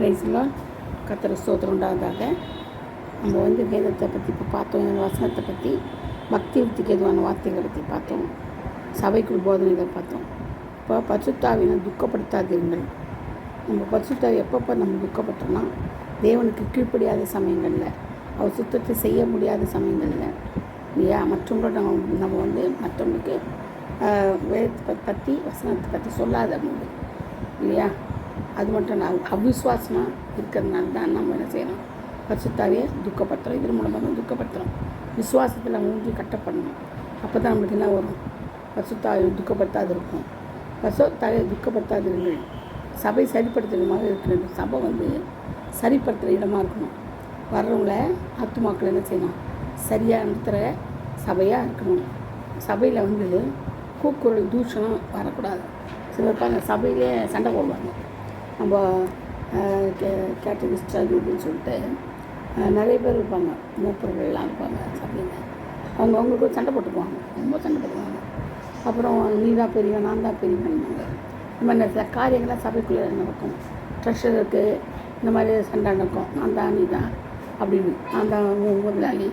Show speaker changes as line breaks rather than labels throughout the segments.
பிரைஸ்லாம் கர்த்தர் ஸ்தோத்திரம் உண்டாதாக. நம்ம வேதத்தை பற்றி இப்போ பார்த்தோம், வசனத்தை பற்றி, பக்தி விருத்திக்கு எதுவான வார்த்தைகளை பற்றி பார்த்தோம், சபைக்குள் போதனைகளை பார்த்தோம். இப்போ பரிசுத்தாவியை துக்கப்படுத்தாதீர்கள். நம்ம பரிசுத்தாவி எப்பப்போ நம்ம துக்கப்பட்டோம்னா, தேவனுக்கு கீழ்ப்படியாத சமயங்களில், அவர் சுத்தத்தை செய்ய முடியாத சமயங்களில் இல்லையா, மற்றவங்களோட நம்ம மற்றவங்களுக்கு வேதத்தை பற்றி வசனத்தை பற்றி சொல்லாத போது இல்லையா, அது மட்டும் நான் அவிசுவாசமாக இருக்கிறதுனால தான் நம்ம என்ன செய்யணும், பரிசுத்தாவியை துக்கப்படுத்துகிறோம். இதன் மூலமாக துக்கப்படுத்துகிறோம். விசுவாசத்தில் மூஞ்சி கட்டப்படணும். அப்போ தான் நம்மளுக்கு என்ன வரும், பரிசுத்தாவியை துக்கப்படுத்தாது இருக்கும். பரிசுத்தாவியை துக்கப்படுத்தாதீர்கள். சபை சரிப்படுத்துகிற இடமாக இருக்கிறது. சபை சரிப்படுத்துகிற இடமாக இருக்கணும். வர்றவங்கள ஆத்துமாக்கள் என்ன செய்யணும், சரியாக நடத்துகிற சபையாக இருக்கணும். சபையில் கூக்குரல் தூஷணம் வரக்கூடாது. சிலர் அந்த சபையிலே சண்டை போடுவாங்க. நம்ம கேட்டகிஸ்ட் அது இதுன்னு சொல்லிட்டு நிறைய பேர் இருப்பாங்க, மூப்பர்கள்லாம் இருப்பாங்க சபையில். அவங்களுக்கு சண்டை போட்டுக்குவாங்க, ரொம்ப சண்டை போட்டுக்குவாங்க. அப்புறம் நீ தான் பெரியவன், நான் தான் பெரியவன்வாங்க. இந்த மாதிரி சில காரியங்கள்லாம் சபைக்குள்ளே நடக்கும். ட்ரெஷருக்கு இந்த மாதிரி சண்டை நடக்கும். நான் தான், நீ தான் அப்படின்னு, நான் தான் முதலாளி,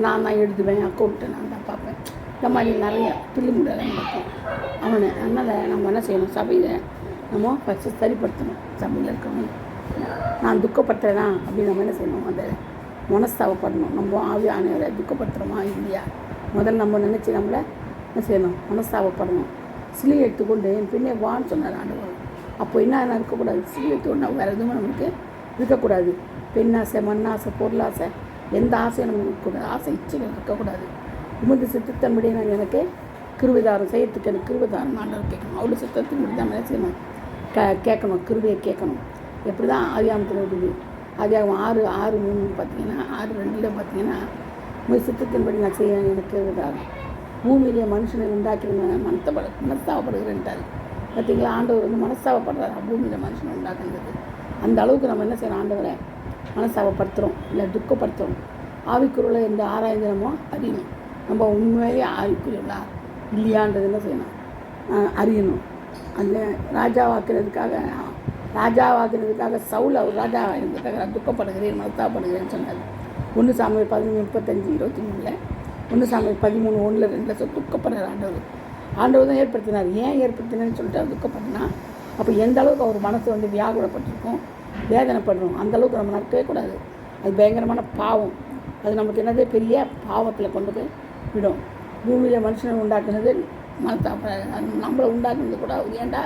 நான் தான் எழுதுவேன், அக்கௌண்ட்டு நான் தான் பார்ப்பேன். இந்த மாதிரி நிறைய தில்லுமுடலை நடக்கும் அவனை. அதனால் நம்ம என்ன செய்யணும், சபையில் நம்ம ஃபஸ்ட்டு சரிப்படுத்தணும். சபையில் இருக்கணும். நான் துக்கப்படுத்துகிறேனா அப்படின்னு நம்ம என்ன செய்யணும், அந்த மனஸ்தாபப்படணும். நம்ம ஆவியானவரை துக்கப்படுத்துகிறோமா இல்லையா, முதல்ல நம்ம நினச்சி நம்மளை என்ன செய்யணும், மனஸ்தாபப்படணும். சிலுவை எடுத்துக்கொண்டு என் பின்னே வான்னு சொன்னார் ஆண்டவர். அப்போ என்ன இருக்கக்கூடாது, சிலுவை எடுத்துக்கொண்டு வேறு எதுவும் நம்மளுக்கு இருக்கக்கூடாது. பெண்ணாசை, மண்ணாசை, பொருளாசை, எந்த ஆசையும் நமக்கு இருக்கக்கூடாது. ஆசை இச்சைகள் இருக்கக்கூடாது. உமது சித்தத்தின்படி நான் எனக்கு கிருபைதாரம் செய்யறதுக்கு எனக்கு கிருபைதாரம் ஆண்டவர் கேட்கணும். அவ்வளோ சித்தத்தின்படி தான் என்ன செய்யணும், கேட்கணும், கிருபையை கேட்கணும். எப்படி தான் ஆதியாகமத்தில் இருக்குது. ஆதியாகமம் 6:3 பார்த்தீங்கன்னா, 6:2 பார்த்தீங்கன்னா, உங்கள் சித்தத்தின்படி நான் செய்ய எனக்கு கிருபைதாரம். பூமியிலே மனுஷனை உண்டாக்கிருந்தேன் மனஸ்தாபப்படுகிறேன்ட்டார். பார்த்தீங்களா, ஆண்டவர் மனஸ்தாபப்படுறாரு பூமியில் மனுஷனை உண்டாக்குறது. அந்த அளவுக்கு நம்ம என்ன செய்யணும், ஆண்டவரை மனஸ்தாபப்படுத்துகிறோம் இல்லை துக்கப்படுத்துகிறோம். ஆவிக்குருளை எந்த ஆராய்ந்தனமோ அறியணும். நம்ம உண்மையிலே ஆவிக்குரியவங்களா இல்லையான்றது என்ன செய்யணும், அறியணும். அந்த ராஜாவாக்குறதுக்காக சவுல் அவர் ராஜா இருந்ததுக்காக துக்கப்படுகிறேன், மனஸ்தாபப்படுகிறேன்னு சொன்னார். 1 சாமுவேல் 13:35-23, 1 சாமுவேல் 13:1-2 துக்கப்படுற ஆண்டவர் தான் ஏற்படுத்தினார். ஏன் ஏற்படுத்தினேன்னு சொல்லிட்டு அவர் துக்கப்படுனா, அப்போ எந்த அளவுக்கு அவர் மனசு வியாகுலப்பட்டிருக்கும், வேதனைப்படுறோம். அந்தளவுக்கு நம்ம நடக்கவே கூடாது. அது பயங்கரமான பாவம். அது நமக்கு என்னதே பெரிய பாவத்தில் கொண்டு போய் விடும். பூமியில் மனுஷனை உண்டாக்குனது மனத்தாப்ப, நம்மளை உண்டாக்குனது கூட ஏன்டா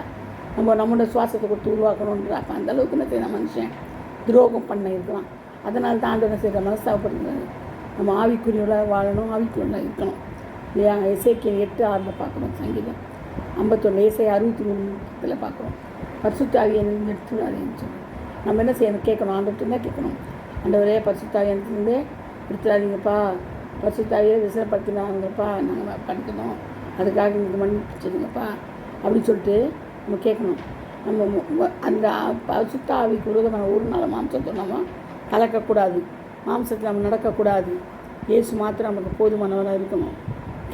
நம்மளோட சுவாசத்தை கொடுத்து உருவாக்கணுன்ற. அப்போ அந்தளவுக்கு என்ன செய்யணும், மனுஷன் துரோகம் பண்ண இருக்கிறான். அதனால் தான் என்ன செய்கிற மனஸ்தாபப்படுகிறது. நம்ம ஆவிக்குரியவளாக வாழணும், ஆவிக்குரியவளாக இருக்கணும் இல்லையா. எசேக்கியேல் 8:6 பார்க்குறோம். சங்கீதம் 51, ஏசாயா 63 பார்க்குறோம். பரிசுத்த ஆவியை எடுத்து அப்படின்னு சொல்லி நம்ம என்ன செய்யணும், கேட்கணும். ஆண்டவர்கிட்ட தான் கேட்கணும். ஆண்டவரே பரிசுத்த ஆவியை எடுத்துருந்து எடுத்துடாதீங்கப்பா, பரிசுத்தாவியை விசனப்படுத்தினாங்கப்பா, நாங்கள் படிக்கணும், அதுக்காக நீங்கள் மன்னிச்சுடுங்கப்பா அப்படின்னு சொல்லிட்டு நம்ம கேட்கணும். நம்ம அந்த பரிசுத்த ஆவிக்கு விரோதமான ஒரு நாள் மாம்சத்தை நம்ம கலக்கக்கூடாது. மாம்சத்தில் நம்ம நடக்கக்கூடாது. இயேசு மாத்திரம் நமக்கு போதுமானவராக இருக்கணும்.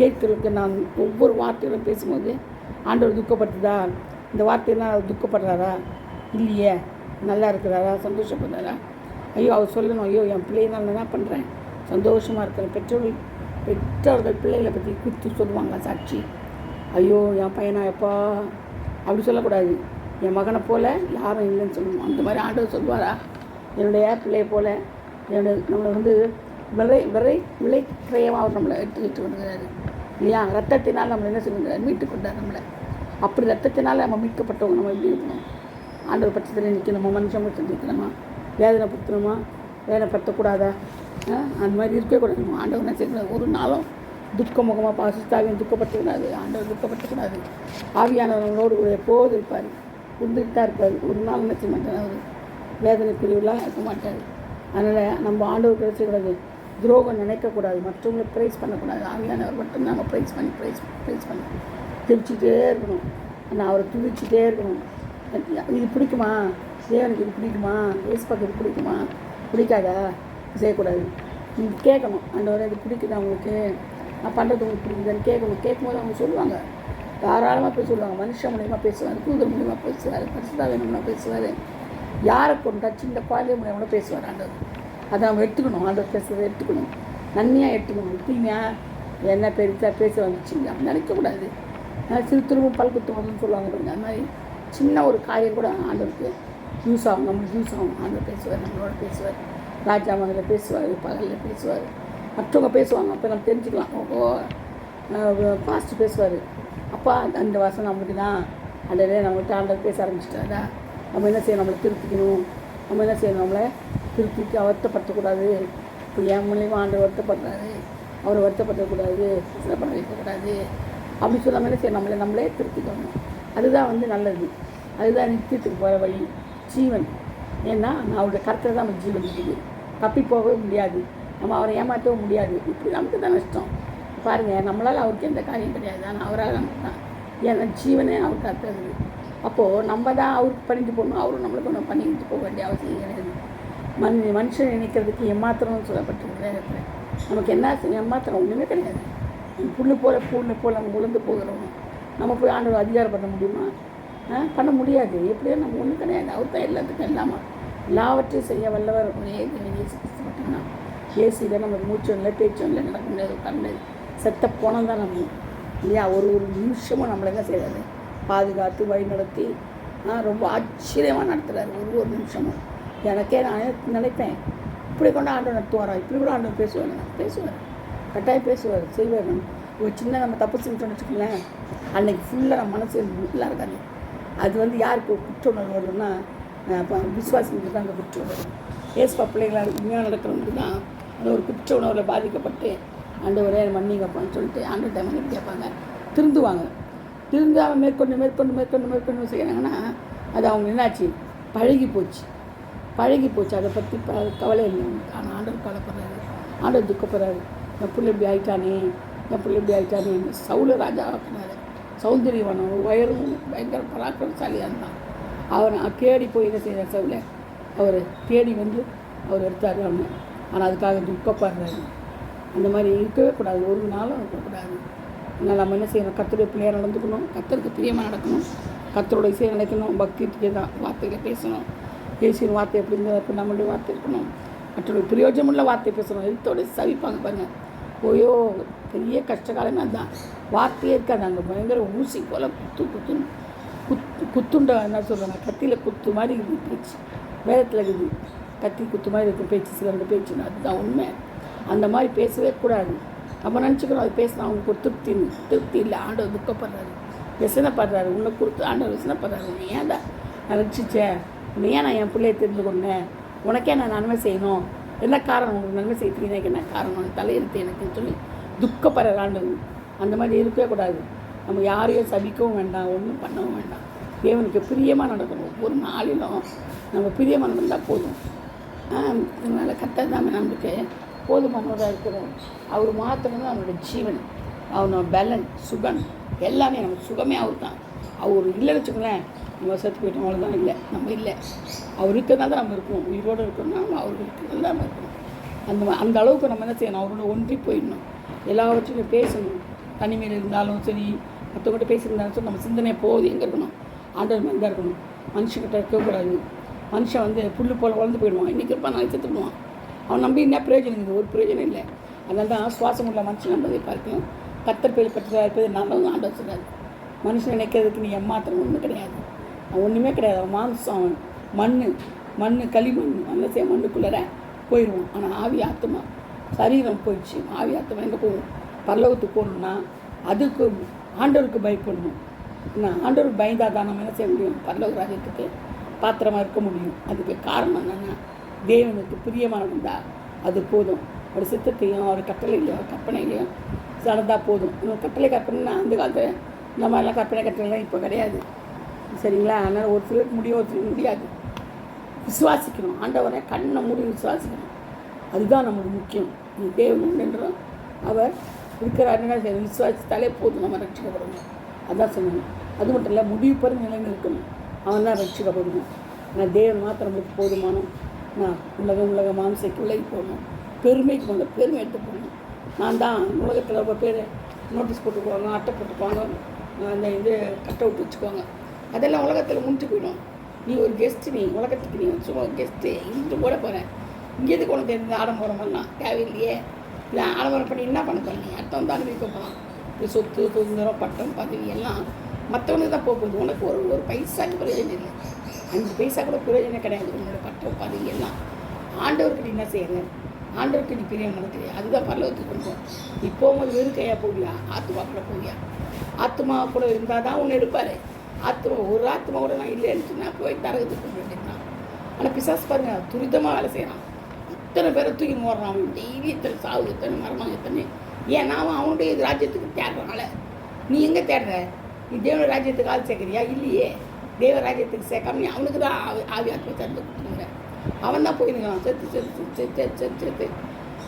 கேட்கறதுக்கு நான் ஒவ்வொரு வார்த்தைகளும் பேசும்போது ஆண்டவர் துக்கப்படுத்துதா, இந்த வார்த்தையெல்லாம் அவர் துக்கப்படுறாரா இல்லையே, நல்லா இருக்கிறாரா, சந்தோஷப்படுறாரா, ஐயோ அவர் சொல்லணும், ஐயோ என் பிள்ளைனால நான் என்ன பண்ணுறேன், சந்தோஷமாக இருக்கிறேன். பெற்றோர்கள் பிள்ளைகளை பற்றி குறித்து சொல்லுவாங்க சாட்சி, ஐயோ என் பையனா எப்பா அப்படி சொல்லக்கூடாது. என் மகனை போல் யாரும் இல்லைன்னு சொல்லணும். அந்த மாதிரி ஆண்டவர் சொல்லுவாரா, என்னுடைய பிள்ளையை போல் நம்மளை விலை கிரயமாக அவர் நம்மளை எடுத்துக்கிட்டு வந்துடுறாரு இல்லையா. ரத்தத்தினால் நம்மளை என்ன சொல்லுங்கிறார், மீட்டு கொண்டார் நம்மளை. அப்படி ரத்தத்தினால் நம்ம மீட்கப்பட்டவங்க நம்ம எப்படி இருக்கணும், ஆண்டவர் பட்சத்தில் நிற்கணுமா, மனுஷன் பட்சத்தில் நிற்கணுமா, வேதனைப்படுத்தணுமா, வேதனைப்படுத்தக்கூடாதா, அந்த மாதிரி இருக்கக்கூடாது. ஆண்டவர் என்ன செய்யக்கூடாது, ஒரு நாளும் துக்கமுகமாக பரிசுத்தாவியை துக்கப்படுத்தக்கூடாது. ஆண்டவர் துக்கப்படுத்தக்கூடாது. ஆவியானவர்களோடு கூட எப்போது இருப்பார், இருந்துகிட்டு தான் இருப்பார். ஒரு நாள் என்ன செய்ய மாட்டார், அவர் வேதனைக்குரியவர்களாக இருக்க மாட்டார். அதனால் நம்ம ஆண்டவர் கிடைச்சக்கூடாது, துரோகம் நினைக்கக்கூடாது, மற்றவங்களை ப்ரைஸ் பண்ணக்கூடாது. ஆவியானவர் மட்டும் நம்ம ப்ரைஸ் பண்ணி தெரிச்சிட்டே இருக்கணும். ஆனால் அவரை துதிச்சிட்டே இருக்கணும். இது பிடிக்குமா, தேவனுக்கு இது பிடிக்குமா, ஏசுப்பாக்கு இது பிடிக்குமா, பிடிக்காதா, செய்யக்கூடாது. நீங்கள் கேட்கணும், ஆண்டவரை இது பிடிக்குது அவங்களுக்கு, நான் பண்ணுறது உங்களுக்கு பிடிக்குதுன்னு கேட்கணும். கேட்கும்போது அவங்க சொல்லுவாங்க, தாராளமாக போய் சொல்லுவாங்க. மனுஷன் மூலியமாக பேசுவார், தூதர் மூலியமாக பேசுவார், பரிசுத்த ஆவியானவர் பேசுவார். யாரை கொண்டா சின்ன குழந்தை மூலியமாக பேசுவார் ஆண்டவர். அதை நம்ம எடுத்துக்கணும், ஆண்டவர் பேசுகிறத எடுத்துக்கணும், நன்மையாக எடுத்துக்கணும். தீமையாக என்ன பெருசாக பேச வந்துச்சுங்க அப்படி நினைக்கக்கூடாது. சிறு திரும்பவும் பல்குத்து வரணும்னு சொல்லுவாங்க பாருங்க. அது மாதிரி சின்ன ஒரு காரியம் கூட ஆண்டவருக்கு யூஸ் ஆகும், நம்மளுக்கு யூஸ் ஆகும். ஆண்டவர் பேசுவார், நம்மளோட பேசுவார், ராஜா மகளில் பேசுவார், பகலில் பேசுவார், மற்றவங்க பேசுவாங்க. அப்போ நம்ம தெரிஞ்சுக்கலாம், ஓஹோ பாஸ்ட் பேசுவார், அப்பா அந்த வாசம் நம்மளுக்கு தான் அதில் நம்மகிட்ட ஆண்டவர் பேச ஆரம்பிச்சிட்டாரா, நம்ம என்ன செய்யணும், நம்மளை திருத்திக்கணும், நம்ம என்ன செய்யணும், நம்மளை திருத்திக்கு வருத்தப்படுத்தக்கூடாது. இப்போ என் மூலியமாக ஆண்டவர் வருத்தப்படுறாரு, அவரை வருத்தப்படுத்தக்கூடாது, பண்ண வைக்கக்கூடாது அப்படி சொல்லாமல் என்ன செய்யணும், நம்மளே திருத்திக்கணும். அதுதான் நல்லது, அதுதான் நித்தியத்துக்கு போகிற வழி, ஜீவன். ஏன்னா அவருடைய கருத்தை தான் நம்ம ஜீவன் இருக்குது, தப்பி போகவே முடியாது, நம்ம அவரை ஏமாற்றவும் முடியாது. இப்படி நமக்கு தான் நஷ்டம். பாருங்கள், நம்மளால் அவருக்கு எந்த காரியம் கிடையாது, ஆனால் அவரால் நமக்கு தான். ஏன்னா ஜீவனே அவருக்கு அர்த்தது. அப்போது நம்ம தான் அவருக்கு பண்ணிட்டு போகணும், அவரும் நம்மளுக்கு ஒன்று பண்ணிக்கிட்டு போக வேண்டிய அவசியம் கிடையாது. மனுஷன் நினைக்கிறதுக்கு ஏமாத்திரம்னு சொல்லப்பட்டிருக்கு வேதத்தில். நமக்கு என்ன ஏமாத்திரம் ஒன்றுமே கிடையாது. புண்ணு போல் நம்ம உளுந்து போகிறோம். நம்ம போய் ஆண்டவர் அதிகாரம் பண்ண முடியுமா? பண்ண முடியாது. எப்படியோ நம்ம ஒன்றும் கிடையாது. அவர் தான் எல்லாத்துக்கும் எல்லாவற்றையும் செய்ய வல்லவர் ஒரே இயேசு கிறிஸ்து மட்டும்தான். ஏசியில் நம்ம மூச்சும் இல்லை, பேச்சும் இல்லை, நடக்க முடியாது, உட்கார முடியாது. செத்த போனால் தான் நம்ம இல்லையா? ஒரு நிமிஷமும் நம்மளை என்ன செய்யாது, பாதுகாத்து வழி நடத்தி ரொம்ப ஆச்சரியமாக நடத்துகிறாரு. ஒரு நிமிஷமும் எனக்கே நான் நினைப்பேன், இப்படி கொண்டு ஆண்டவர் நடத்துவாரா, இப்படி கூட ஆண்டவர் பேசுவார், கட்டாயம் பேசுவார், செய்வார். ஒரு சின்ன நம்ம தப்பு செஞ்சோன்னு வச்சுக்கோங்களேன், அன்றைக்கி ஃபுல்லாக நம்ம மனசு ஃபுல்லாக இருக்காது. அது யாருக்கு குற்ற உணர்வு வருதுன்னா, விசுவாசிங்களுக்கு தான் அந்த குற்ற உணர்வு. ஏசுப்பா பிள்ளைகளாக உண்மையாக நடக்கிறவங்களுக்கு தான் அந்த ஒரு குற்ற உணர்வில் பாதிக்கப்பட்டு ஆண்டவரே மன்னிங்கப்பான்னு சொல்லிட்டு ஆண்டவர்கிட்ட மன்னிப்பு கேட்பாங்க, திருந்துவாங்க. திருந்தாமல் மேற்கொண்டு செய்கிறாங்கன்னா அது அவங்க என்னாச்சு, பழகி போச்சு. அதை பற்றி கவலை இல்லை. ஆனால் ஆண்டவர் கவலைப்படுறாரு, ஆண்டவர் துக்கப்படுறாரு. என் பிள்ளை இப்படி ஆகிட்டானே. சவுல ராஜா ஆக்கினார், சௌந்தரியவனம், வயரும் பயங்கர பராக்கிரமசாலியாக இருந்தான். அவர் தேடி போய் என்ன செய்கிறார், சவுல அவர் தேடி அவர் எடுத்தார் அவனை. ஆனால் அதுக்காக துக்கப்படுறாரு. அந்த மாதிரி இருக்கவே கூடாது, ஒரு நாளும் இருக்கக்கூடாது. அதனால் நம்ம என்ன செய்யணும், கர்த்தருடைய பிள்ளையாக நடந்துக்கணும், கர்த்தருக்கு பிரியமாக நடக்கணும், கர்த்தரோட இசையை நினைக்கணும், பக்திக்கு தான் வார்த்தைகளை பேசணும். பேசின வார்த்தை எப்படி இருந்தால் நம்மளுடைய வார்த்தை இருக்கணும், மற்றொரு பிரயோஜனமுள்ள வார்த்தை பேசணும். எழுத்தோட சவிப்பாங்க பாருங்கள். ஓயோ பெரிய கஷ்டகாலமே அதுதான், வார்த்தையே இருக்காது. அங்கே பயங்கர ஊசி போல் குத்துண்ட என்ன சொல்கிறாங்க, கத்தியில் குத்து மாதிரி இருக்குது பேச்சு. வேதத்தில் இருக்குது கத்தி குத்து மாதிரி இருக்கும் பேச்சு, சிலருடைய பேச்சுன்னு. அதுதான் உண்மை. அந்த மாதிரி பேசவே கூடாது. நம்ம நினச்சிக்கிறோம் அது பேசினா அவங்களுக்கு ஒரு திருப்தி இல்லை. ஆண்டவர் துக்கப்படுறாரு, விசனப்படுறாரு. உன்னை கொடுத்து ஆண்டவர் விசனப்படுறாரு. நீ ஏன் தான் நான் ரட்சித்தேன், உன்னை ஏன் நான் என் பிள்ளையை தெரிந்து கொண்டேன், உனக்கே நான் நன்மை செய்யணும், என்ன காரணம், உங்களுக்கு நன்மை செய்யறதுக்கு எனக்கு என்ன காரணம், தலையெழுத்து எனக்குன்னு சொல்லி துக்கப்படுற ஆண்டவர். அந்த மாதிரி இருக்கவே கூடாது. நம்ம யாரையும் சபிக்கவும் வேண்டாம், ஒன்றும் பண்ணவும் வேண்டாம். தேவனுக்கு பிரியமாக நடக்கணும். ஒவ்வொரு நாளிலும் நம்ம பிரியமாக நடந்தால் போதும். அதனால் கர்த்தர் தான் நம்மளுக்கு போதுமானதாக இருக்கிறோம். அவர் மாத்திரம் தான் அவனோட ஜீவன், அவனோட பலன், சுகன் எல்லாமே. நம்ம சுகமே அவர் தான். அவர் இல்லைன்னு வச்சுக்கோங்களேன், நம்ம செத்து போயிட்டோம், அவ்வளோதான். இல்லை, நம்ம இல்லை. அவர் இருக்கிறதுனால தான் நம்ம இருக்கணும். உயிரோடு இருக்கணும்னா அவர் இருக்கிறது தான் நம்ம இருக்கணும். அந்த அளவுக்கு நம்ம என்ன செய்யணும், அவரோட ஒன்றி போயிடணும். எல்லாவற்றையும் பேசணும். தனிமையில் இருந்தாலும் சரி, மற்றவங்கிட்ட பேசியிருந்தாலும் சரி, நம்ம சிந்தனை போகுது எங்கே இருக்கணும், ஆண்டவர் மேலே தான் இருக்கணும். மனுஷங்கிட்ட இருக்கக்கூடாது. மனுஷன் புல்லு போல் வளர்ந்து போயிடுவான், இன்றைக்கி இருப்பான், நாளைக்கு செத்துடுவான். அவன் நம்பி என்ன பிரயோஜனம் இருக்குது, ஒரு பிரயோஜனம் இல்லை. அதனால தான் சுவாசம் உள்ள மனுஷன் நம்பதை பார்க்கணும். கர்த்தர் பேர் பெற்றதாக இருப்பது நல்லது ஆண்டவர் சொல்கிறார். மனுஷன் நினைக்கிறதுக்கு நீ ஏமாத்திரம் ஒன்றும் கிடையாது, அவன் ஒன்றுமே கிடையாது. அவன் மாம்சம், அவன் மண் களிமண், அந்த செய்ய மண்ணுக்குள்ளே போயிடுவான். ஆனால் ஆவி ஆத்மா சரீரம் போயிடுச்சு. ஆவி ஆத்மா எங்கே போகும், பரலோகத்துக்கு போகணுன்னா அதுக்கு ஆண்டவருக்கு பயப்படணும். ஆண்டவருக்கு பயந்தால் தான் நம்ம என்ன செய்ய முடியும், பரலோக ராஜ்யத்துக்கு பாத்திரமாக இருக்க முடியும். அதுக்கு காரணம் என்னென்னா, தேவனுக்கு பிரியமாக இருந்தால் அது போதும். ஒரு சித்தத்தையும் ஒரு கட்டளையிலையும் ஒரு கற்பனையிலையும் நடந்தால் போதும். இன்னும் கட்டளை கற்பனைன்னா அந்த காலத்தில் இந்த மாதிரிலாம் கட்டளைலாம் இப்போ கிடையாது, சரிங்களா? அதனால் ஒரு சிலருக்கு முடியும், ஒரு சிலருக்கு முடியாது. விசுவாசிக்கணும், ஆண்டவரை கண்ணை மூடி விசுவாசிக்கணும். அதுதான் நம்மளுக்கு முக்கியம். நீ தேவன் உண்டுன்றோம், அவர் இருக்கிறாருன்னா சரி, விசுவாசித்தாலே போதும், நம்ம ரட்சிக்கப்படணும். அதான் சொல்லணும். அது மட்டும் இல்லை, முடிவு பெறும் நிலைமை இருக்கணும், அவன் தான் ரட்சிக்கப்படணும். நான் தேவன் மாத்திரம் நம்மளுக்கு போதுமானோம். நான் உலக மாம்சைக்கு உலகி போகணும், பெருமைக்கு போகணும், பெருமை எடுத்து போகணும். நான் தான் உலகத்தில் ரொம்ப பேர் நோட்டீஸ் போட்டுக்குவாங்க, அட்டை போட்டுக்குவாங்க, அந்த கட்டை விட்டு வச்சுக்குவாங்க. அதெல்லாம் உலகத்தில் முடிஞ்சு போயிடும். நீ ஒரு கெஸ்ட்டு, நீ உலகத்துக்கு நீ சும்மா கெஸ்ட்டு இருந்து கூட போகிறேன். இங்கேருந்து கொண்டு வந்து ஆடம்பரம் பண்ணலாம் தேவையில்லையே. இல்லை ஆடம்பரம் பண்ணி என்ன பண்ண போகிறேன்? நீ அடுத்தவன் தான் அனுபவிக்க போகலாம். இது சொத்து சுதந்திரம் பட்டம் பதவி எல்லாம் மற்றவனுக்கு தான் போகுது. உனக்கு ஒரு பைசாக்கு பிரயோஜனம் இல்லை. 5 பைசா கூட பிரயோஜனம் கிடையாது. உன்னோட பட்டம் பதவி எல்லாம் ஆண்டவருக்கு நீ என்ன செய்கிற? ஆண்டவருக்கு நீ பிரியம் நடத்துறியா? அதுதான் பரலோகத்துக்கு கொண்டு. நீ போகும்போது வெறும் கையாக போவியா? ஆத்மாக்குள்ள போவியா? ஆத்மா கூட இருந்தால் தான் ஒன்று எடுப்பார். ஒரு ஆத்மா கூட நான் இல்லைன்னு சொன்னால் போய் தரகத்துக்கு கொண்டு வேண்டியதான். ஆனால் பிசாசு பாருங்க, துரிதமாக வேலை செய்கிறான். இத்தனை பேரை தூக்கி ஓடுறான். அவன் டெய்லி இத்தனை சாவு, எத்தனை மரணம், எத்தனை. ஏன்னா அவனுடைய ராஜ்யத்துக்கு தேடுறாங்கள. நீ எங்கே தேடுற? நீ தேவ ராஜ்யத்துக்கு ஆள் சேர்க்குறியா? இல்லையே. தேவ ராஜ்யத்துக்கு சேர்க்காம நீ அவனுக்கு தான் ஆவி ஆத்மா சேர்ந்து கொடுத்துருங்க. அவன் தான் போயிருக்கான். செத்து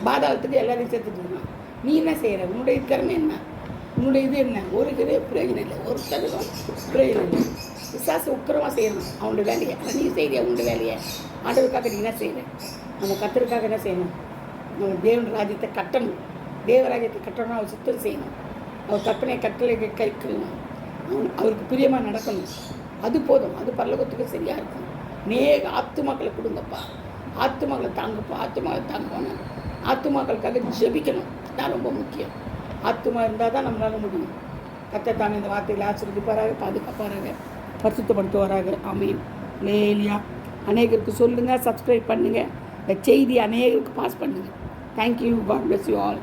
பாதாளத்துக்கு எல்லாரையும் சேர்த்துட்டு இருக்கான். நீ என்ன செய்கிற? உன்னுடைய திறமை என்ன? உன்னுடைய இது என்ன? ஒரு இது பிரயோஜனம் இல்லை. ஒரு தருணம் பிரயோஜனம் இல்லை. விசாசு உக்கிரமாக செய்யணும் அவனுடைய வேலையை. ஆனால் நீ செய்கிறியா உன்னுடைய வேலையை? ஆண்டவருக்காக நீ என்ன செய்கிற? நம்ம கத்தருக்காக என்ன செய்யணும்? நம்ம தேவன் ராஜ்யத்தை கட்டணும். தேவராஜ்யத்தை கட்டணும். அவர் சுத்தம் செய்யணும். அவர் கற்பனை கட்டளை கைக்கணும். அவருக்கு பிரியமாக நடக்கணும். அது போதும். அது பரலோகத்துக்கு சரியாக இருக்கும். ஆத்துமாக்களை கொடுங்கப்பா. ஆத்துமாக்களை தாங்கப்பா. ஆத்துமாக்களை தாங்குவாங்க. ஆத்துமாக்களுக்காக ஜெபிக்கணும். அதுதான் ரொம்ப முக்கியம். ஆத்துமா இருந்தால் தான் நம்மளால் முடியும். கர்த்தர் தானே இந்த வார்த்தைகளை ஆசீர்வதிப்பாராக, பாதுகாப்பாராக, பரிசுத்தப்படுத்துவாராக. ஆமீன். லேலியா. அநேகருக்கு சொல்லுங்கள், சப்ஸ்கிரைப் பண்ணுங்கள். இந்த செய்தி அநேகருக்கு பாஸ் பண்ணுங்கள். Thank you. God bless you all.